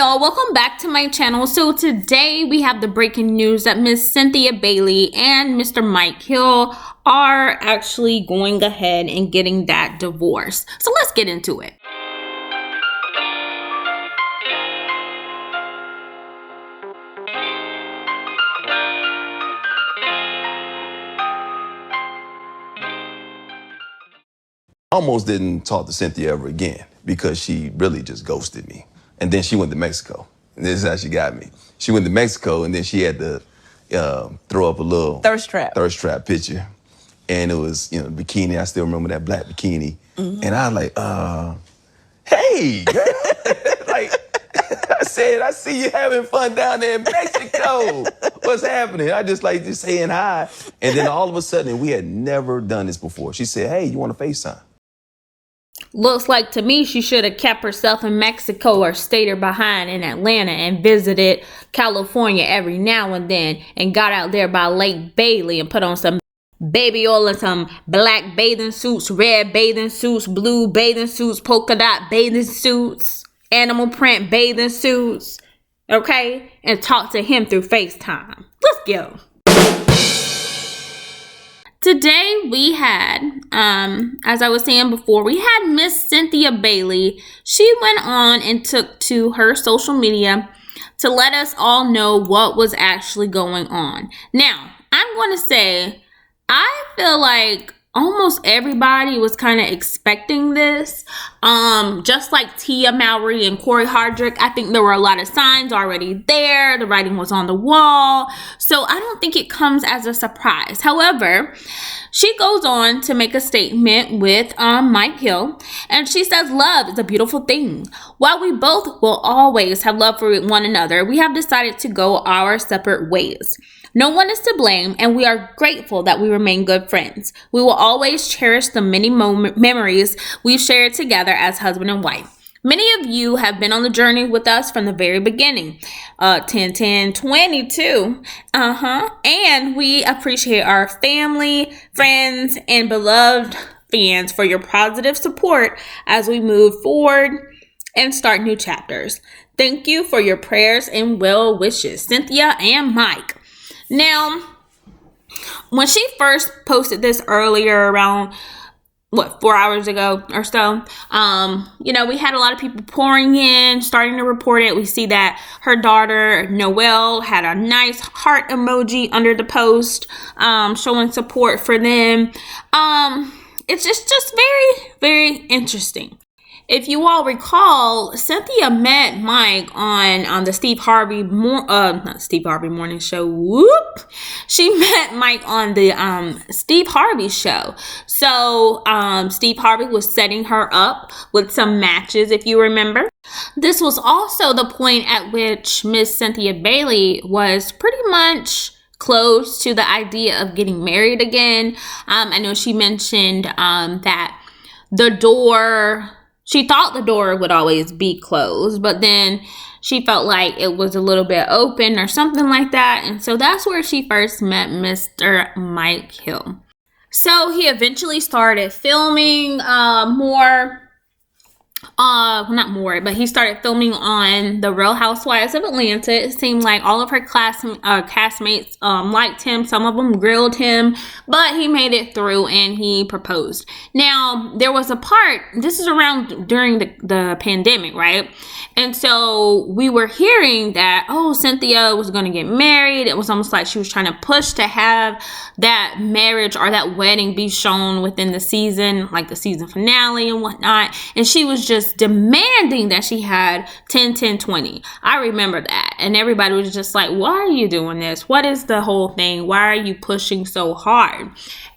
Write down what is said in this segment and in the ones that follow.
y'all, welcome back to my channel. So today we have the breaking news that Miss Cynthia Bailey and Mr. Mike Hill are actually going ahead and getting that divorce. So let's get into it. Almost didn't talk to Cynthia ever again because she really just ghosted me. And then she went to Mexico. And this is how she got me. She went to Mexico and then she had to throw up a little thirst trap picture. And it was, bikini. I still remember that black bikini. Mm-hmm. And I was like, hey, girl. Like, I said, I see you having fun down there in Mexico. What's happening? I just saying hi. And then all of a sudden, we had never done this before. She said, hey, you want to FaceTime? Looks like to me she should have kept herself in Mexico or stayed her behind in Atlanta and visited California every now and then and got out there by Lake Bailey and put on some baby oil and some black bathing suits, red bathing suits, blue bathing suits, polka dot bathing suits, animal print bathing suits, okay? And talk to him through FaceTime. Let's go. Today we had, as I was saying before, we had Miss Cynthia Bailey. She went on and took to her social media to let us all know what was actually going on. Now, I'm going to say, I feel like almost everybody was kind of expecting this. Just like Tia Mowry and Corey Hardrick, I think there were a lot of signs already there. The writing was on the wall. So I don't think it comes as a surprise. However, she goes on to make a statement with Mike Hill, and she says, love is a beautiful thing. While we both will always have love for one another, we have decided to go our separate ways. No one is to blame, and we are grateful that we remain good friends. We will always cherish the many memories we've shared together as husband and wife. Many of you have been on the journey with us from the very beginning. 10, 10, 22. And we appreciate our family, friends, and beloved fans for your positive support as we move forward and start new chapters. Thank you for your prayers and well wishes, Cynthia and Mike. Now, when she first posted this earlier around, 4 hours ago or so, we had a lot of people pouring in, starting to report it. We see that her daughter, Noelle, had a nice heart emoji under the post, showing support for them. It's just very, very interesting. If you all recall, Cynthia met Mike on the Steve Harvey morning show. Whoop! She met Mike on the Steve Harvey show. So Steve Harvey was setting her up with some matches, if you remember. This was also the point at which Miss Cynthia Bailey was pretty much close to the idea of getting married again. I know she mentioned that the door... She thought the door would always be closed, but then she felt like it was a little bit open or something like that. And so that's where she first met Mr. Mike Hill. So he eventually started filming he started filming on The Real Housewives of Atlanta. It seemed like all of her castmates liked him. Some of them grilled him, but he made it through and he proposed. Now, there was a part, this is around during the pandemic, right? And so we were hearing that, Cynthia was going to get married. It was almost like she was trying to push to have that marriage or that wedding be shown within the season, like the season finale and whatnot. And she was just demanding that she had 10, 10, 20. I remember that. And everybody was just like, why are you doing this? What is the whole thing? Why are you pushing so hard?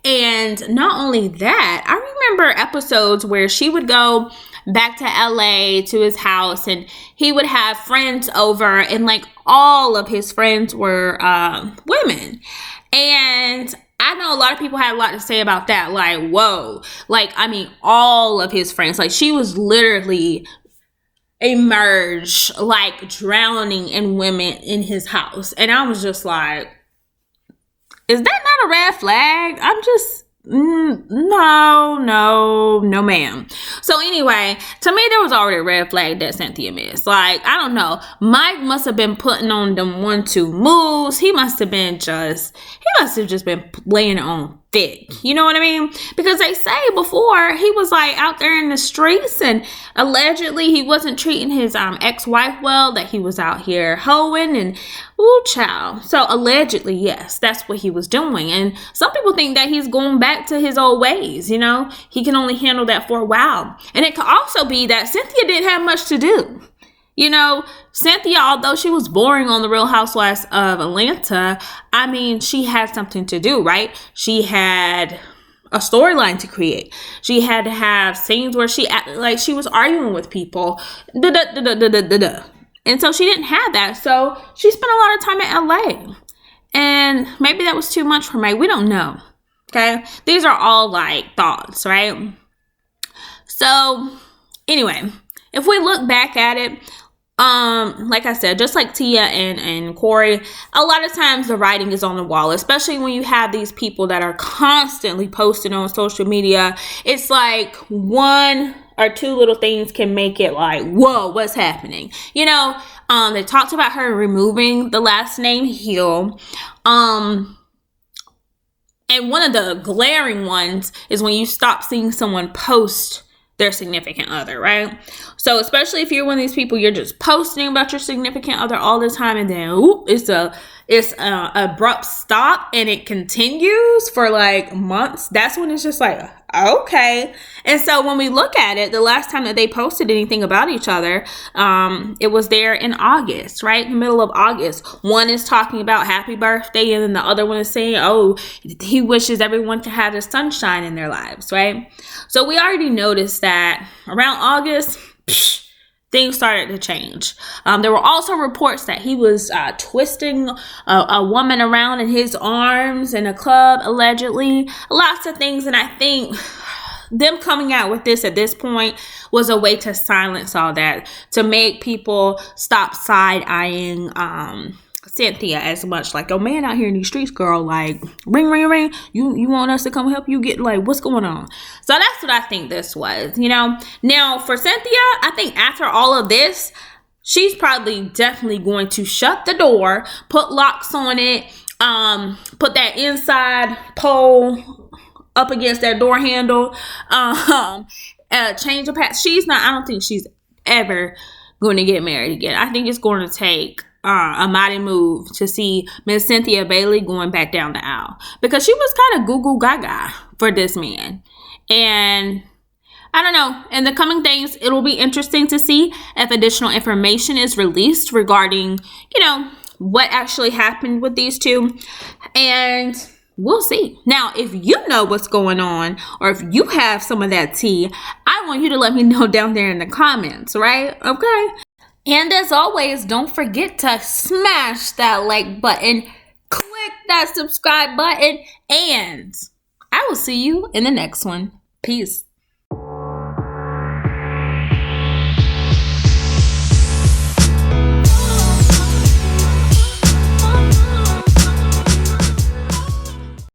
And not only that, I remember episodes where she would go back to LA to his house and he would have friends over, and like all of his friends were women. And I know a lot of people had a lot to say about that. Like, whoa, all of his friends, like she was literally immersed, like drowning in women in his house. And I was just like, is that not a red flag? I'm just No, ma'am. So anyway, to me, there was already a red flag that Cynthia missed. Like, I don't know. Mike must have been putting on them 1-2 moves. He must have just been laying it on thick. You know what I mean? Because they say before he was like out there in the streets, and allegedly he wasn't treating his ex-wife well, that he was out here hoeing and ooh, child. So allegedly, yes, that's what he was doing. And some people think that he's going back to his old ways. You know, he can only handle that for a while. And it could also be that Cynthia didn't have much to do. You know, Cynthia, although she was boring on the Real Housewives of Atlanta, I mean, she had something to do, right? She had a storyline to create. She had to have scenes where she acted like she was arguing with people. And so she didn't have that. So she spent a lot of time in LA. And maybe that was too much for Meg. We don't know. Okay? These are all like thoughts, right? So anyway, if we look back at it, like I said, just like Tia and Corey, a lot of times the writing is on the wall, especially when you have these people that are constantly posting on social media. It's like one or two little things can make it like, whoa, what's happening? You know, they talked about her removing the last name Hill. And one of the glaring ones is when you stop seeing someone post their significant other, right? So especially if you're one of these people, you're just posting about your significant other all the time, and then it's a abrupt stop, and it continues for like months. That's when it's just like, okay. And so when we look at it, the last time that they posted anything about each other, it was there in August, right? In the middle of August. One is talking about happy birthday, and then the other one is saying, oh, he wishes everyone could have the sunshine in their lives, right? So we already noticed that around August, things started to change. There were also reports that he was twisting a woman around in his arms in a club, allegedly. Lots of things. And I think them coming out with this at this point was a way to silence all that, to make people stop side-eyeing Cynthia as much. Like, oh man, out here in these streets, girl, like, ring, ring, ring. You want us to come help you get, like, what's going on? So that's what I think this was, you know. Now, for Cynthia, I think after all of this, she's probably definitely going to shut the door, put locks on it, put that inside pole up against that door handle, change of path. I don't think she's ever going to get married again. I think it's going to take a mighty move to see Miss Cynthia Bailey going back down the aisle, because she was kind of goo gaga for this man. And I don't know, in the coming days, it'll be interesting to see if additional information is released regarding, you know, what actually happened with these two. And we'll see. Now, if you know what's going on, or if you have some of that tea, I want you to let me know down there in the comments, right? Okay. And as always, don't forget to smash that like button, click that subscribe button, and I will see you in the next one. Peace.